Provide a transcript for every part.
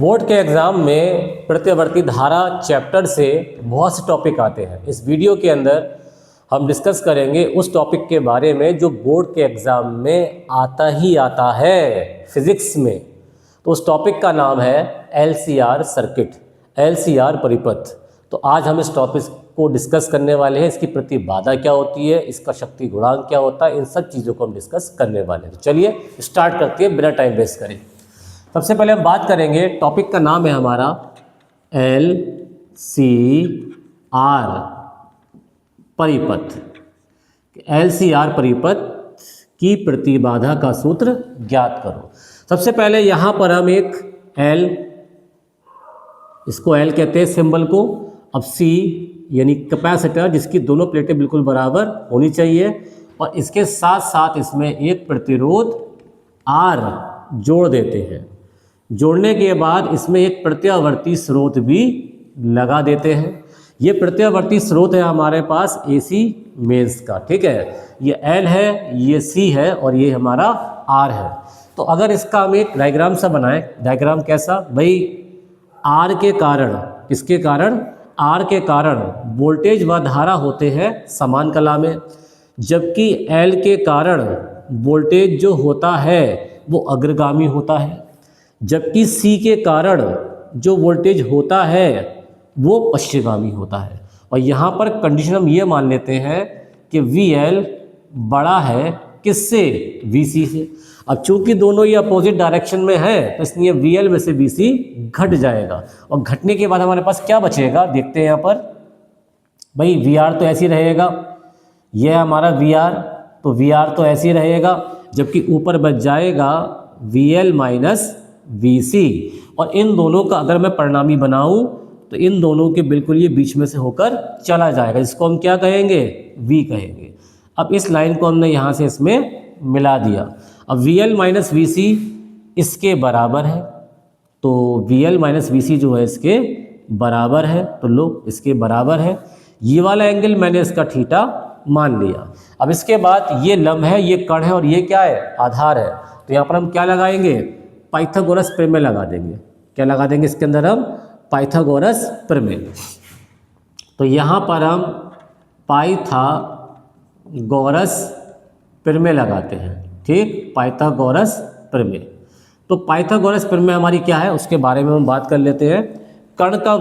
Board के exam में प्रत्यवर्ती धारा चैप्टर से बहुत से टॉपिक आते हैं। इस वीडियो के अंदर हम डिस्कस करेंगे उस टॉपिक के बारे में जो बोर्ड के एग्ज़ाम में आता ही आता है फिज़िक्स में। तो उस टॉपिक का नाम है LCR सर्किट, LCR परिपथ। तो आज हम इस टॉपिक को डिस्कस करने वाले हैं। इसकी प्रतिबाधा क्या होती है, इसका शक्ति गुणांक क्या होता है, इन सब चीज़ों को हम डिस्कस करने वाले हैं। तो चलिए स्टार्ट करते हैं बिना टाइम वेस्ट करें। सबसे पहले हम बात करेंगे, टॉपिक का नाम है हमारा LCR परिपथ। LCR परिपथ की प्रतिबाधा का सूत्र ज्ञात करो। सबसे पहले यहाँ पर हम एक L, इसको L कहते हैं सिंबल को। अब C यानी कैपेसिटर, जिसकी दोनों प्लेटें बिल्कुल बराबर होनी चाहिए, और इसके साथ साथ इसमें एक प्रतिरोध R जोड़ देते हैं। जोड़ने के बाद इसमें एक प्रत्यावर्ती स्रोत भी लगा देते हैं। ये प्रत्यावर्ती स्रोत है हमारे पास AC मेंस का, ठीक है। ये L है, ये C है और ये हमारा R है। तो अगर इसका हम एक डायग्राम सा बनाएं, डायग्राम कैसा भाई, R के कारण, किसके कारण, R के कारण वोल्टेज व धारा होते हैं समान कला में, जबकि L के कारण वोल्टेज जो होता है वो अग्रगामी होता है, जबकि C के कारण जो वोल्टेज होता है वो पश्चिमगामी होता है। और यहाँ पर कंडीशन हम ये मान लेते हैं कि VL बड़ा है किससे, VC से। अब चूंकि दोनों ये अपोजिट डायरेक्शन में है तो इसलिए VL में से VC घट जाएगा, और घटने के बाद हमारे पास क्या बचेगा, देखते हैं यहाँ पर भाई। VR तो ऐसे ही रहेगा, यह हमारा VR, तो VR तो ऐसे ही रहेगा, जबकि ऊपर बच जाएगा VL माइनस VC। और इन दोनों का अगर मैं परिणामी बनाऊं तो इन दोनों के बिल्कुल ये बीच में से होकर चला जाएगा, जिसको हम क्या कहेंगे, V कहेंगे। अब इस लाइन को हमने यहाँ से इसमें मिला दिया। अब VL माइनस VC इसके बराबर है, तो VL माइनस VC जो है इसके बराबर है, तो लो इसके बराबर है। ये वाला एंगल मैंने इसका थीटा मान लिया। अब इसके बाद ये लंब है, ये कण है, और ये क्या है, आधार है। तो यहाँ पर हम क्या लगाएंगे, पाइथागोरस प्रमेय लगा देंगे। क्या लगा देंगे इसके अंदर हम, पाइथागोरस प्रमेय। तो यहाँ पर हम पाइथागोरस प्रमेय लगाते हैं, ठीक, पाइथागोरस प्रमेय। तो पाइथागोरस प्रमेय हमारी क्या है उसके बारे में हम बात कर लेते हैं। कण का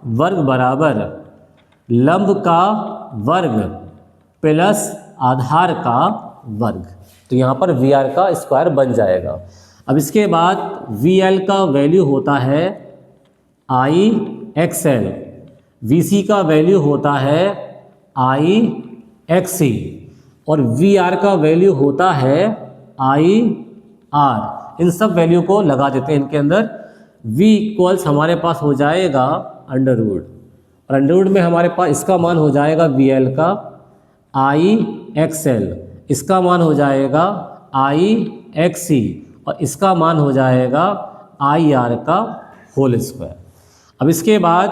वर्ग बराबर लंब का वर्ग प्लस आधार का वर्ग। तो यहाँ पर VR का स्क्वायर बन जाएगा। अब इसके बाद VL का वैल्यू होता है IXL, VC का वैल्यू होता है IXC, और VR का वैल्यू होता है IR। इन सब वैल्यू को लगा देते हैं इनके अंदर। V इक्वल्स हमारे पास हो जाएगा अंडर रूट, और अंडर रूट में हमारे पास इसका मान हो जाएगा VL का IXL, इसका मान हो जाएगा IXC, और इसका मान हो जाएगा IR का होल स्क्वायर। अब इसके बाद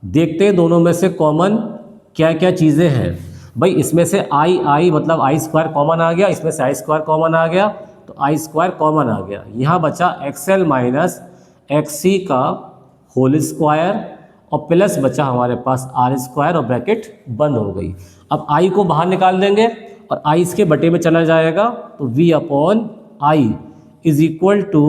देखते हैं दोनों में से कॉमन क्या क्या चीज़ें हैं। भाई इसमें से I मतलब I स्क्वायर कॉमन आ गया, इसमें से I स्क्वायर कॉमन आ गया, तो I स्क्वायर कॉमन आ गया। यहाँ बचा XL माइनस XC का होल स्क्वायर, और प्लस बचा हमारे पास R स्क्वायर, और ब्रैकेट बंद हो गई। अब I को बाहर निकाल देंगे और I इसके बटे में चला जाएगा, तो V upon I is equal to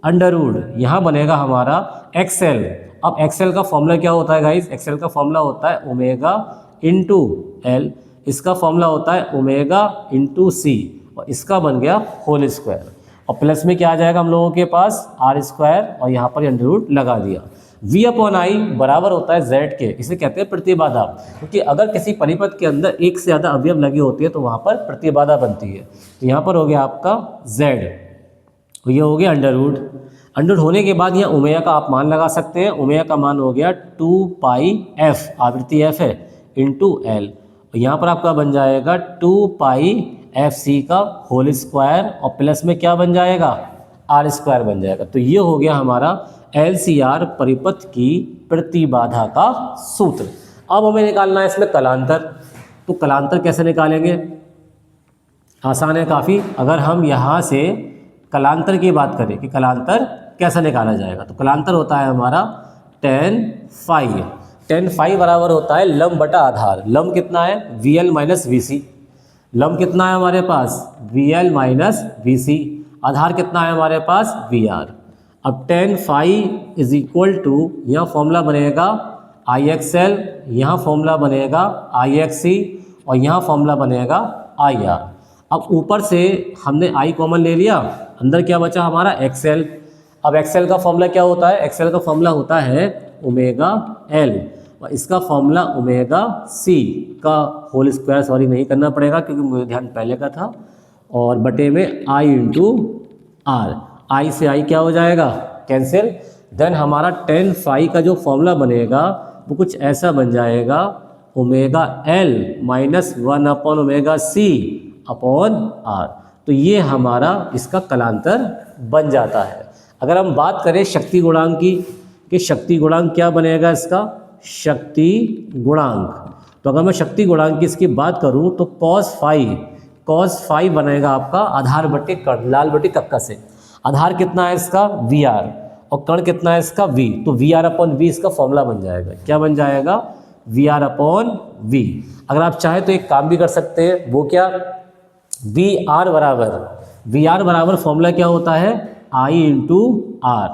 under root, यहाँ बनेगा हमारा XL। अब XL का फॉर्मूला क्या होता है गाइस, XL का फॉर्मूला होता है ओमेगा इंटू L, इसका फॉर्मूला होता है ओमेगा इंटू C, और इसका बन गया होल स्क्वायर। और प्लस में क्या आ जाएगा हम लोगों के पास, R स्क्वायर, और यहाँ पर अंडर रूट लगा दिया। V अपॉन I बराबर होता है Z के, इसे कहते हैं प्रतिबाधा, क्योंकि अगर किसी परिपथ के अंदर एक से ज़्यादा अवयव लगे होते हैं तो वहाँ पर प्रतिबाधा बनती है। तो यहाँ पर हो गया आपका Z, तो ये हो गया अंडर रूट। अंडर रूट होने के बाद यहाँ ओमेगा का आप मान लगा सकते हैं। ओमेगा का मान हो गया 2πf, आवृत्ति f है, इंटू L, और यहाँ पर आपका बन जाएगा 2πfc का होल स्क्वायर, और प्लस में क्या बन जाएगा, R स्क्वायर बन जाएगा। तो ये हो गया हमारा LCR परिपथ की प्रतिबाधा का सूत्र। अब हमें निकालना है इसमें कलांतर। तो कलांतर कैसे निकालेंगे, आसान है काफ़ी। अगर हम यहाँ से कलांतर की बात करें कि कलांतर कैसा निकाला जाएगा, तो कलांतर होता है हमारा tan फाई। tan फाई बराबर होता है लंब बटा आधार। लंब कितना है VL माइनस VC। लंब कितना है हमारे पास VL माइनस VC। आधार कितना है हमारे पास VR। अब tan phi is equal to, यहाँ फॉर्मूला बनेगा IXL, यहाँ फॉर्मूला बनेगा IXC और यहाँ फॉर्मूला बनेगा IR। अब ऊपर से हमने I कॉमन ले लिया, अंदर क्या बचा हमारा XL। अब XL का फॉर्मूला क्या होता है, XL का फॉर्मूला होता है ओमेगा L और इसका फॉर्मूला ओमेगा C का होल स्क्वायर, सॉरी नहीं करना पड़ेगा क्योंकि मुझे ध्यान पहले का था, और बटे में I इंटू R। I से I क्या हो जाएगा कैंसिल। देन हमारा tan फाई का जो फॉर्मूला बनेगा वो कुछ ऐसा बन जाएगा omega L minus 1 upon omega C upon R। तो ये हमारा इसका कलांतर बन जाता है। अगर हम बात करें शक्ति गुणांक की कि शक्ति गुणांक क्या बनेगा इसका, शक्ति गुणांक, तो अगर मैं शक्ति गुणांक की इसकी बात करूं तो cos फाई बनेगा आपका आधार बटे कर्ण, लाल बटे कक्का से। आधार कितना है इसका VR और कर्ण कितना है इसका V, तो VR अपॉन V इसका फॉर्मूला बन जाएगा। क्या बन जाएगा VR अपॉन V। अगर आप चाहें तो एक काम भी कर सकते हैं, वो क्या, VR बराबर फॉर्मूला क्या होता है I इंटू R,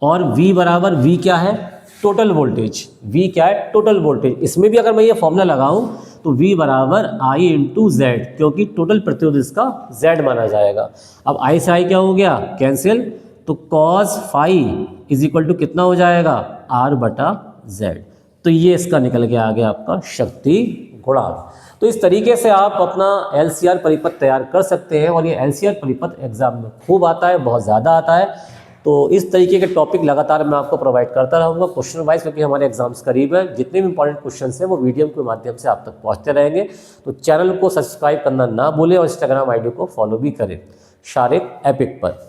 और V बराबर V क्या है टोटल वोल्टेज। V क्या है टोटल वोल्टेज। इसमें भी अगर मैं ये फॉर्मूला लगाऊं तो V बराबर I इंटू Z, क्योंकि टोटल प्रतिरोध इसका Z माना जाएगा। अब I से I क्या हो गया कैंसिल, तो cos phi is equal to कितना हो जाएगा R बटा Z। तो ये इसका निकल के आ गया आपका शक्ति गुणांक। तो इस तरीके से आप अपना LCR परिपथ तैयार कर सकते हैं और ये LCR परिपथ एग्जाम में खूब आता है, बहुत ज़्यादा आता है। तो इस तरीके के टॉपिक लगातार मैं आपको प्रोवाइड करता रहूँगा क्वेश्चन वाइज, क्योंकि हमारे एग्जाम्स करीब है। जितने भी इंपॉर्टेंट क्वेश्चन हैं वो वीडियो के माध्यम से आप तक पहुँचते रहेंगे। तो चैनल को सब्सक्राइब करना ना भूलें और इंस्टाग्राम ID को फॉलो भी करें शारिक एपिक पर।